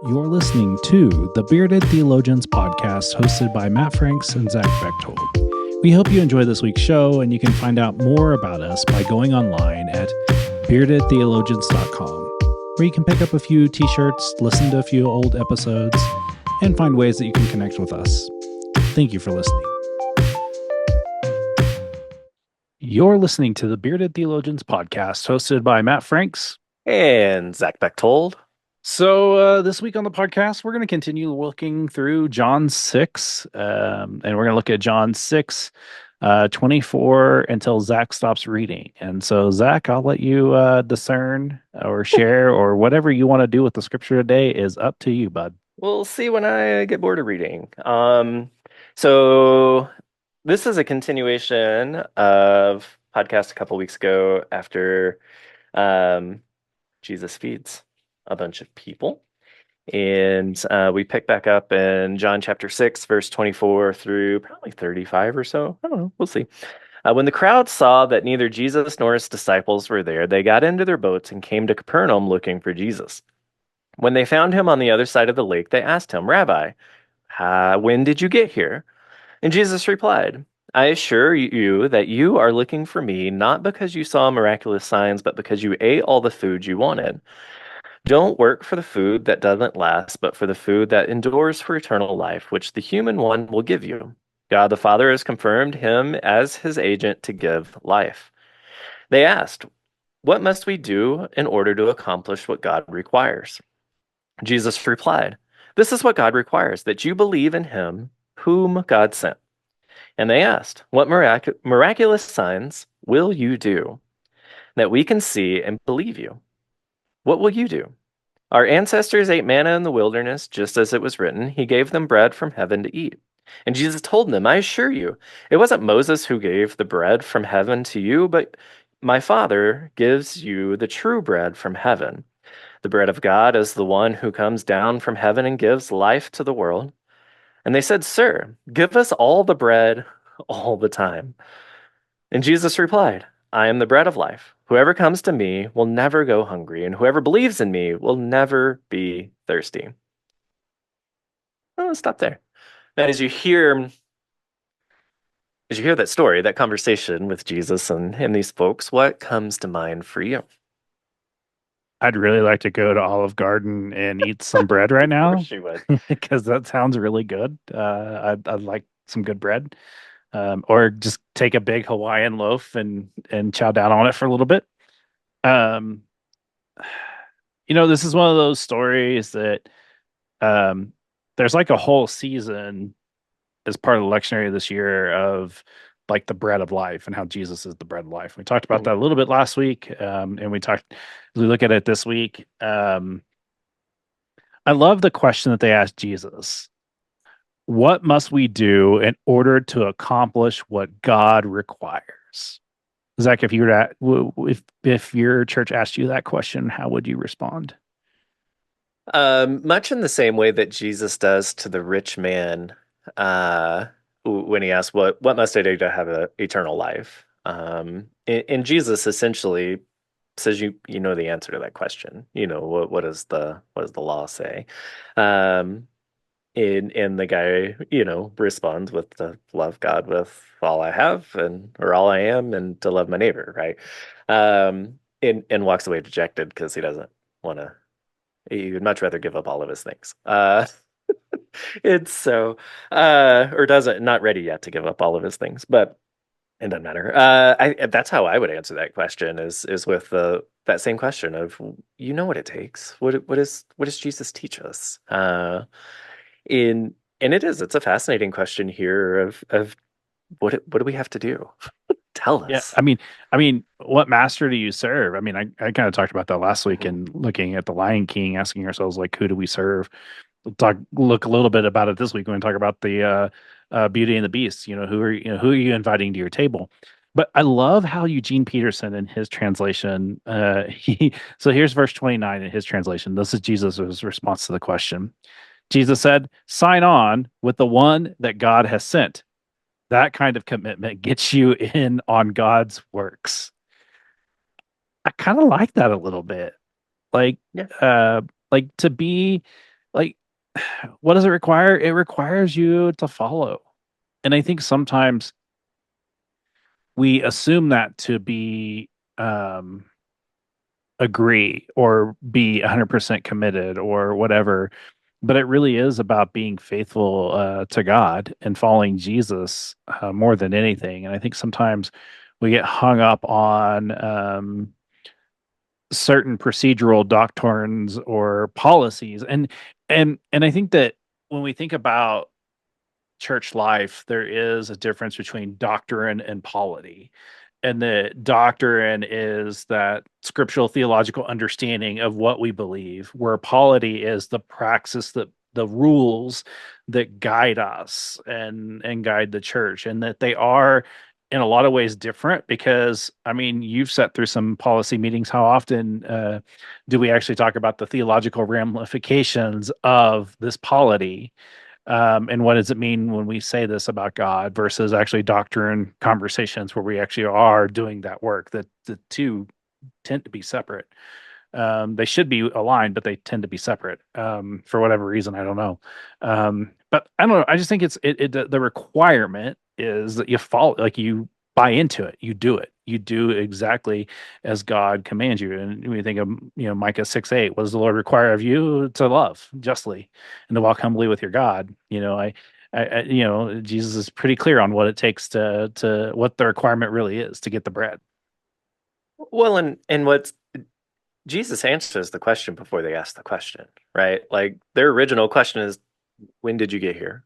You're listening to the Bearded Theologians podcast hosted by Matt Franks and Zach Bechtold. We hope you enjoy this week's show, and you can find out more about us by going online at beardedtheologians.com, where you can pick up a few t-shirts, listen to a few old episodes, and find ways that you can connect with us. Thank you for listening. You're listening to the Bearded Theologians podcast hosted by Matt Franks and Zach Bechtold. So this week on the podcast, we're going to continue looking through John 6, and we're going to look at John 6, 24 until Zach stops reading. And so, Zach, I'll let you discern or share or whatever you want to do with the scripture today is up to you, bud. We'll see when I get bored of reading. So this is a continuation of podcast a couple weeks ago after Jesus feeds a bunch of people. And we pick back up in John chapter 6, verse 24 through probably 35 or so. I don't know. We'll see. When the crowd saw that neither Jesus nor his disciples were there, they got into their boats and came to Capernaum looking for Jesus. When they found him on the other side of the lake, they asked him, "Rabbi, when did you get here?" And Jesus replied, "I assure you that you are looking for me not because you saw miraculous signs, but because you ate all the food you wanted. Don't work for the food that doesn't last, but for the food that endures for eternal life, which the human one will give you. God the Father has confirmed him as his agent to give life." They asked, "What must we do in order to accomplish what God requires?" Jesus replied, "This is what God requires, that you believe in him whom God sent." And they asked, "What miraculous signs will you do that we can see and believe you? What will you do? Our ancestors ate manna in the wilderness, just as it was written, he gave them bread from heaven to eat." And Jesus told them, "I assure you, it wasn't Moses who gave the bread from heaven to you, but my Father gives you the true bread from heaven. The bread of God is the one who comes down from heaven and gives life to the world." And they said, "Sir, give us all the bread all the time." And Jesus replied, "I am the bread of life. Whoever comes to me will never go hungry, and whoever believes in me will never be thirsty." Let's stop there. Now, as you hear that story, that conversation with Jesus and these folks, what comes to mind for you? I'd really like to go to Olive Garden and eat some bread right Of now course you would. because that sounds really good. I'd like some good bread. Or just take a big Hawaiian loaf and chow down on it for a little bit. Um, this is one of those stories that um, there's like a whole season as part of the lectionary this year of like the bread of life and how Jesus is the bread of life. We talked about that a little bit last week, and as we look at it this week. I love the question that they asked Jesus. What must we do in order to accomplish what God requires? Zach, if you were if your church asked you that question, how would you respond? Much in the same way that Jesus does to the rich man when he asks, "What must I do to have eternal life?" And Jesus essentially says, "You know the answer to that question. You know what does the law say?" Um, and the guy, responds with to love God with all I have or all I am, and to love my neighbor, right? And walks away dejected because he doesn't want to. He would much rather give up all of his things. It's so, or doesn't, not ready yet to give up all of his things, but it doesn't matter. That's how I would answer that question is with that same question of, what it takes. What does Jesus teach us? And it's a fascinating question here of what do we have to do? Tell Yeah, us. I mean, what master do you serve? I mean, I kind of talked about that last week Mhm. and looking at the Lion King, asking ourselves like, who do we serve? Look a little bit about it this week when we talk about the Beauty and the Beast. Who are you inviting to your table? But I love how Eugene Peterson in his translation, so here's verse 29 in his translation. This is Jesus' response to the question. Jesus said, "Sign on with the one that God has sent. That kind of commitment gets you in on God's works." I kind of like that a little bit. Like, Yeah. like to be like, what does it require? It requires you to follow. And I think sometimes we assume that to be um agree or be 100% committed or whatever, but it really is about being faithful to God and following Jesus more than anything. And I think sometimes we get hung up on certain procedural doctrines or policies, and I think that when we think about church life, there is a difference between doctrine and polity. And the doctrine is that scriptural theological understanding of what we believe, where polity is the praxis, that the rules that guide us and guide the church, and that they are in a lot of ways different. Because I mean, you've sat through some policy meetings. How often do we actually talk about the theological ramifications of this polity? And what does it mean when we say this about God versus actually doctrine conversations where we actually are doing that work? That the two tend to be separate. They should be aligned, but they tend to be separate for whatever reason. I don't know. But I don't know. I just think the requirement is that you follow, like you buy into it, you do it, you do exactly as God commands you. And when you think of Micah 6:8, what does the Lord require of you? To love justly and to walk humbly with your God. Jesus is pretty clear on what it takes to what the requirement really is to get the bread. Well, and what Jesus answers the question before they ask the question, right? Like their original question is, when did you get here?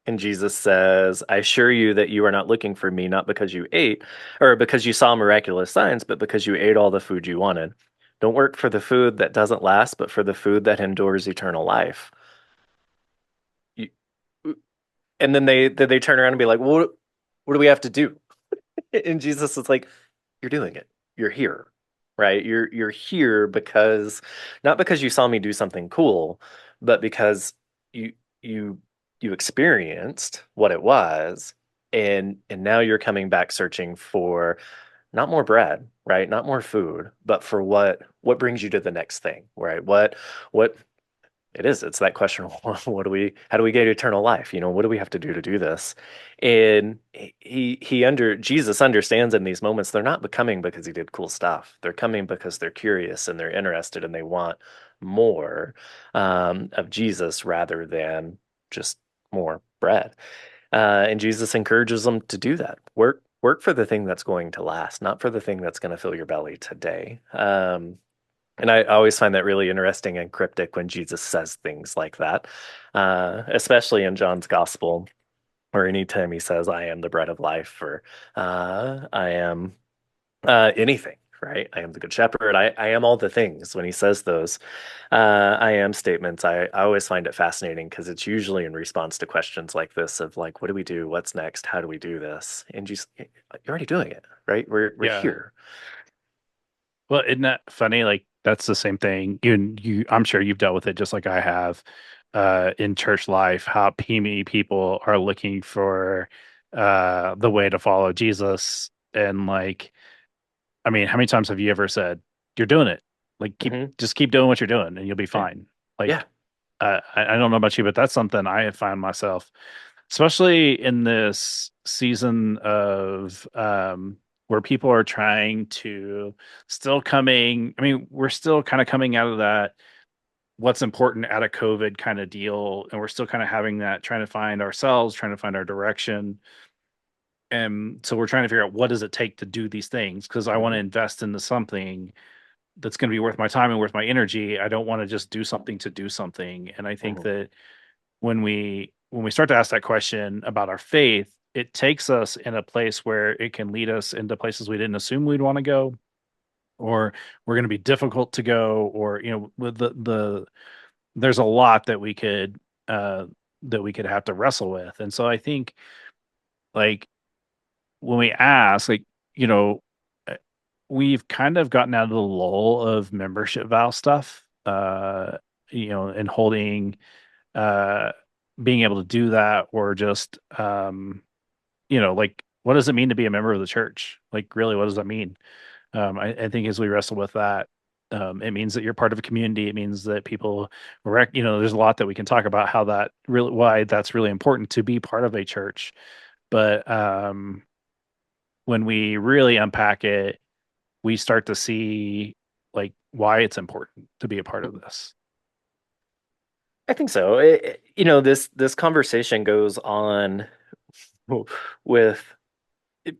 And Jesus says, I assure you that you are not looking for me, not because you ate or because you saw miraculous signs, but because you ate all the food you wanted. Don't work for the food that doesn't last, but for the food that endures eternal life. You, and then they turn around and be like, well, what do we have to do? And Jesus is like, you're doing it. You're here, right? You're here because not because you saw me do something cool, but because you you you experienced what it was, and now you're coming back searching for not more bread, right? Not more food, but for what brings you to the next thing, right? What it is. It's that question. How do we get eternal life? What do we have to do to do this? And Jesus understands in these moments, they're not coming because he did cool stuff. They're coming because they're curious and they're interested and they want more of Jesus rather than just more bread. And Jesus encourages them to do that. Work for the thing that's going to last, not for the thing that's going to fill your belly today. And I always find that really interesting and cryptic when Jesus says things like that, especially in John's gospel, or anytime he says, I am the bread of life, or I am anything, right? I am the good shepherd. I am all the things. When he says those I am statements, I always find it fascinating because it's usually in response to questions like this of like, what do we do? What's next? How do we do this? And you're already doing it, right? We're Yeah. here. Well, isn't that funny? Like that's the same thing. I'm sure you've dealt with it just like I have in church life, how many people are looking for the way to follow Jesus. And like, I mean, how many times have you ever said, you're doing it? Like Hmm. just keep doing what you're doing and you'll be Yeah. fine. Like Yeah. I don't know about you, but that's something I have found myself, especially in this season of where people are trying to still coming. I mean, we're still kind of coming out of that what's important out of COVID kind of deal, and we're still kind of having that trying to find ourselves, trying to find our direction. And so we're trying to figure out what does it take to do these things because I want to Hmm. invest into something that's going to be worth my time and worth my energy. I don't want to just do something to do something. And I think Hmm. that when we start to ask that question about our faith, it takes us in a place where it can lead us into places we didn't assume we'd want to go, or we're going to be difficult to go, or with the there's a lot uh that we could have to wrestle with. And so I think like when we ask, like, you know, uh, we've kind of gotten out of the lull of membership vow stuff, and holding, uh, being able to do that, or just, like, what does it mean to be a member of the church? Like, really, what does that mean? I think as we wrestle with that, It means that you're part of a community. It means that people there's a lot that we can talk about how that really why that's really important to be part of a church. But when we really unpack it, we start to see like why it's important to be a part of this. I think so. This conversation goes on with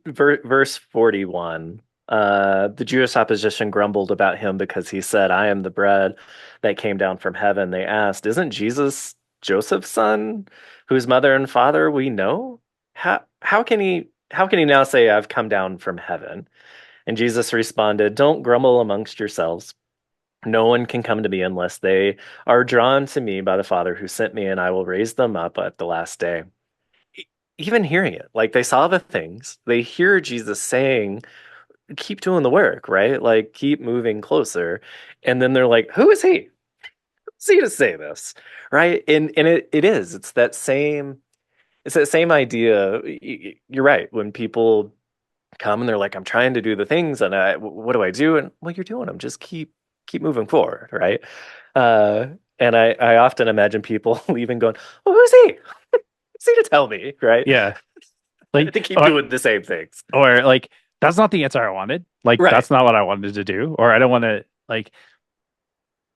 verse 41. The Jewish opposition grumbled about him because he said, "I am the bread that came down from heaven." They asked, "Isn't Jesus Joseph's son, whose mother and father we know? How can he now say, 'I've come down from heaven'?" And Jesus responded, "Don't grumble amongst yourselves. No one can come to me unless they are drawn to me by the Father who sent me, and I will raise them up at the last day." Even hearing it, like they saw the things, they hear Jesus saying, keep doing the work, right? Like keep moving closer. And then they're like, who is he? Who's he to say this? Right. And it's that same idea. You're right. When people come and they're like, I'm trying to do the things and what do I do? And well, you're doing them. Just keep moving forward, right? Uh, and I often imagine people leaving going, well, who's he? Who's he to tell me, right? Yeah. Like To keep doing the same things. or like that's not the answer I wanted. Like Right. that's not what I wanted to do. Or I don't want to like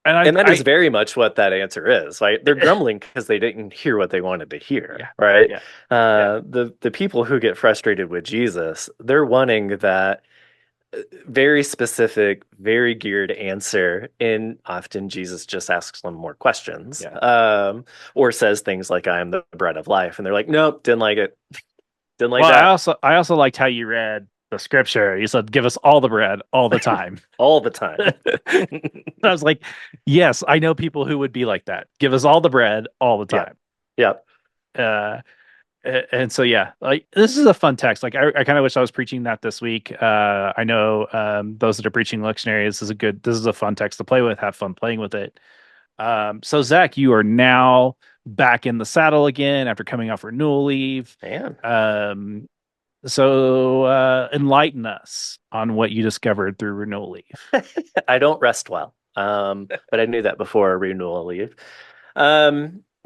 And that is I very much what that answer is, right? They're grumbling because they didn't hear what they wanted to hear, yeah. right? Yeah. Yeah. The people who get frustrated with Jesus, they're wanting that very specific, very geared answer, and often Jesus just asks them more questions, Yeah. or says things like, "I am the bread of life," and they're like, "Nope, didn't like it, didn't like Well, that." I also liked how you read the scripture. You said, "Give us all the bread all the time." All the time. I was like, "Yes, I know people who would be like that. Give us all the bread all the Yeah, time." yeah, Uh, and so yeah, like this is a fun text. Like I kind of wish I was preaching that this week. I know those that are preaching lectionary, this is a fun text to play with. Have fun playing with it. So Zach, you are now back in the saddle again after coming off renewal leave. man. Um, enlighten us on what you discovered through renewal leave. I don't rest well. But I knew that before renewal leave.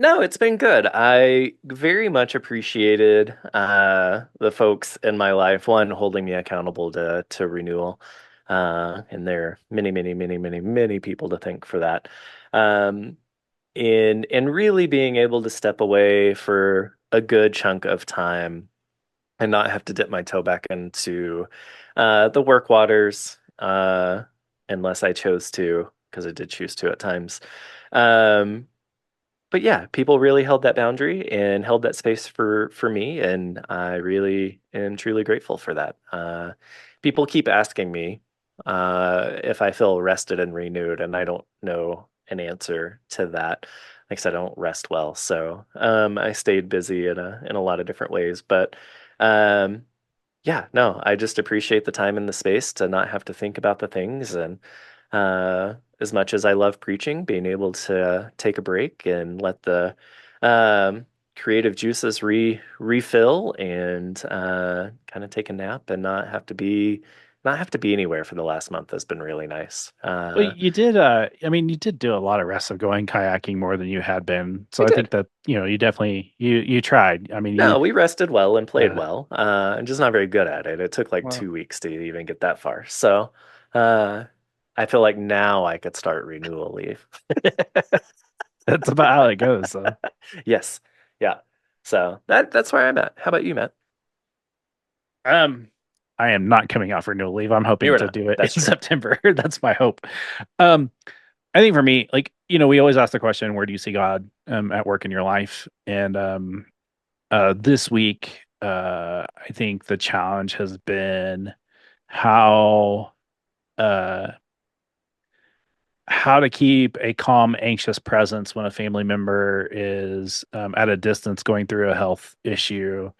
No, it's been good. I very much appreciated the folks in my life, one holding me accountable to renewal. And there are many, many, many, many, many people to thank for that. Um, in really being able to step away for a good chunk of time and not have to dip my toe back into the work waters unless I chose to, because I did choose to at times. Um, but yeah, people really held that boundary and held that space for me, and I really am truly grateful for that. People keep asking me if I feel rested and renewed, and I don't know an answer to that. Like I said, I don't rest well, so I stayed busy in a lot of different ways. But um, yeah, no, I just appreciate the time and the space to not have to think about the things. And as much as I love preaching, being able to take a break and let the um, creative juices refill and kind of take a nap and not have to be anywhere for the last month has been really nice. Well, you did. I mean, you did do a lot of rest of going kayaking more than you had been. So We I think did. that you definitely you tried. I mean, No, we rested well and played uh, well. I'm just not very good at it. It took like well, 2 weeks to even get that far. So uh, I feel like now I could start renewal leave. that's about how it goes. So. Yes. Yeah. So that's where I'm at. How about you, Matt? Um, I am not coming out for no leave. I'm You hoping are to not. do it in That's true. September. That's my hope. Um, I think for me, like, we always ask the question, where do you see God at work in your life? And this week, I think the challenge has been how uh how to keep a calm, anxious presence when a family member is at a distance going through a health issue.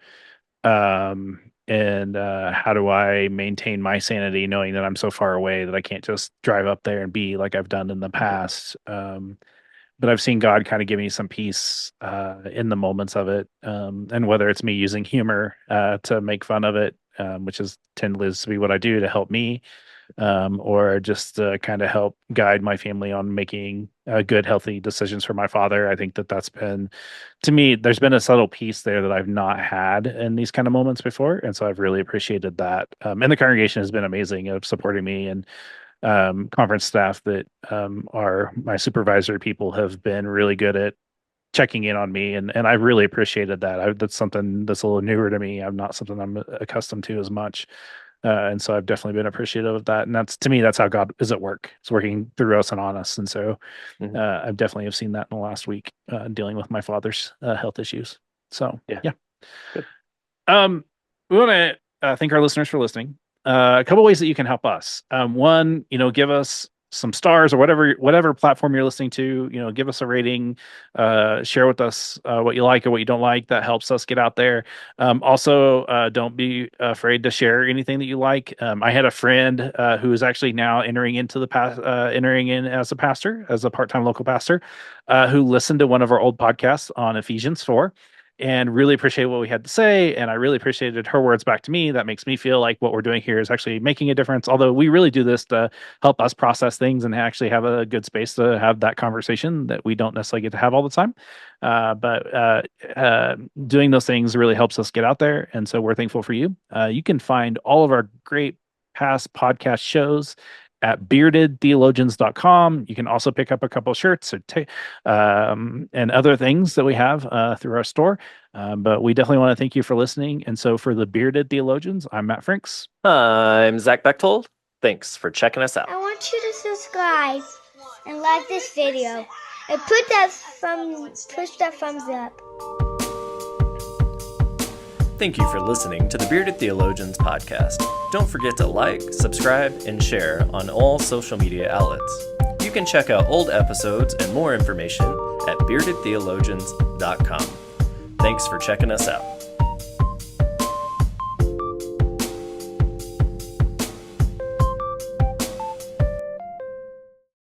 And how do I maintain my sanity knowing that I'm so far away that I can't just drive up there and be like I've done in the Mhm. past. But I've seen God kind of give me some peace in the moments of it. And whether it's me using humor to make fun of it, which is tends to be what I do to help me, or just kind of help guide my family on making good, healthy decisions for my father. I think that that's been, to me, there's been a subtle piece there that I've not had in these kind of moments before. And so I've really appreciated that. And the congregation has been amazing of supporting me, and conference staff that are my supervisory people have been really good at checking in on me, and I really appreciated that. That's something that's a little newer to me. I'm not something I'm accustomed to as much. And so I've definitely been appreciative of that. And that's, to me, that's how God is at work. It's working through us and on us. And so Mhm. I've definitely have seen that in the last week, dealing with my father's health issues. So Yeah. yeah. Good. We want to thank our listeners for listening. A couple ways that you can help us. One, give us some stars or whatever platform you're listening to. Give us a rating. Share with us what you like or what you don't like. That helps us get out there. Also, don't be afraid to share anything that you like. I had a friend who is actually now entering in as a pastor, as a part-time local pastor, who listened to one of our old podcasts on Ephesians 4 and really appreciate what we had to say. And I really appreciated her words back to me. That makes me feel like what we're doing here is actually making a difference. Although we really do this to help us process things and actually have a good space to have that conversation that we don't necessarily get to have all the time. But doing those things really helps us get out there. And so we're thankful for you. You can find all of our great past podcast shows at beardedtheologians.com. You can also pick up a couple shirts or and other things that we have through our store. But we definitely want to thank you for listening. And so for the Bearded Theologians, I'm Matt Franks. I'm Zach Bechtold. Thanks for checking us out. I want you to subscribe and like this video and push that thumbs up. Thank you for listening to the Bearded Theologians podcast. Don't forget to like, subscribe, and share on all social media outlets. You can check out old episodes and more information at beardedtheologians.com. Thanks for checking us out.